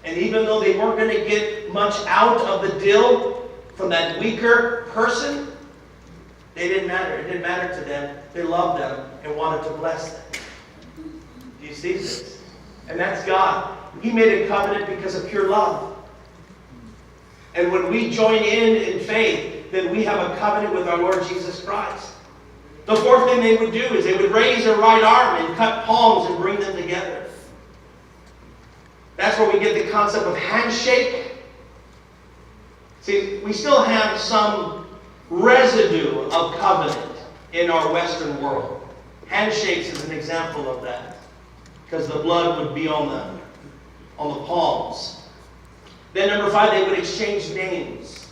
And even though they weren't going to get much out of the deal from that weaker person, they didn't matter. It didn't matter to them. They loved them and wanted to bless them. Do you see this? And that's God. He made a covenant because of pure love. And when we join in faith, then we have a covenant with our Lord Jesus Christ. The fourth thing they would do is they would raise their right arm and cut palms and bring them together. That's where we get the concept of handshake. See, we still have some residue of covenant in our Western world. Handshakes is an example of that, because the blood would be on the palms. Then number 5, they would exchange names.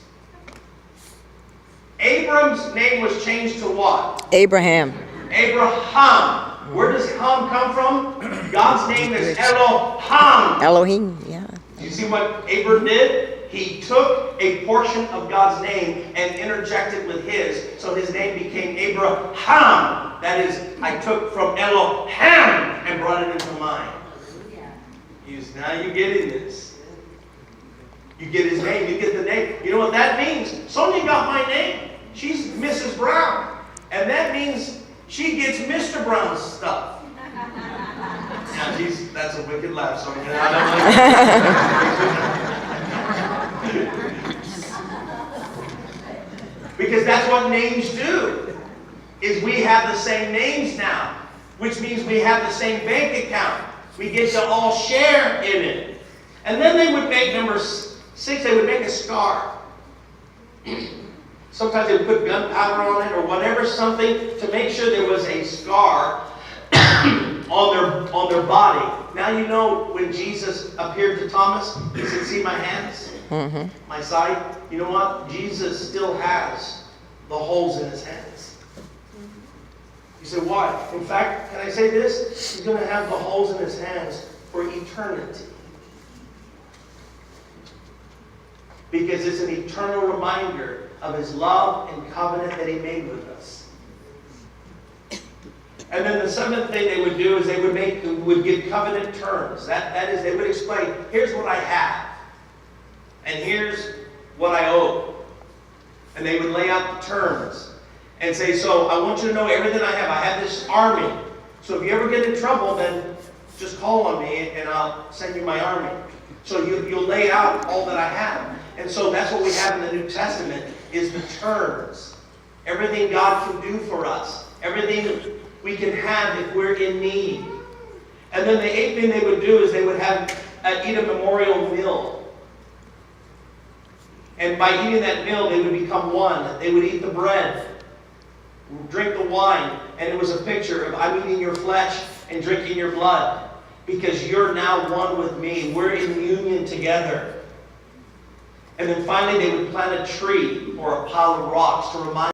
Abram's name was changed to what? Abraham. Abraham. Where does Ham come from? God's name is Elohim. Elohim, yeah. You see what Abram did? He took a portion of God's name and interjected with his, so his name became Abraham. That is, I took from Elohim and brought it into mine. Now you're getting this. You get his name, you get the name. You know what that means? Sonja got my name. She's Mrs. Brown. And that means she gets Mr. Brown's stuff. Now, that's a wicked laugh, Sonja. Because that's what names do. Is we have the same names now. Which means we have the same bank account. We get to all share in it. And then they would make, number 6, they would make a scar. Sometimes they would put gunpowder on it or whatever, something to make sure there was a scar on their body. Now you know when Jesus appeared to Thomas, he said, see my hands? My side? You know what? Jesus still has the holes in his hands. You say, why? In fact, can I say this? He's going to have the holes in his hands for eternity. Because it's an eternal reminder of his love and covenant that he made with us. And then the 7th thing they would do is they would give covenant terms. That is, they would explain, here's what I have. And here's what I owe. And they would lay out the terms. And say, so I want you to know everything I have. I have this army. So if you ever get in trouble, then just call on me and I'll send you my army. So you'll lay out all that I have. And so that's what we have in the New Testament is the terms. Everything God can do for us. Everything we can have if we're in need. And then the 8th thing they would do is they would eat a memorial meal. And by eating that meal, they would become one. They would eat the bread, drink the wine, and it was a picture of I'm eating your flesh and drinking your blood because you're now one with me. We're in union together. And then finally they would plant a tree or a pile of rocks to remind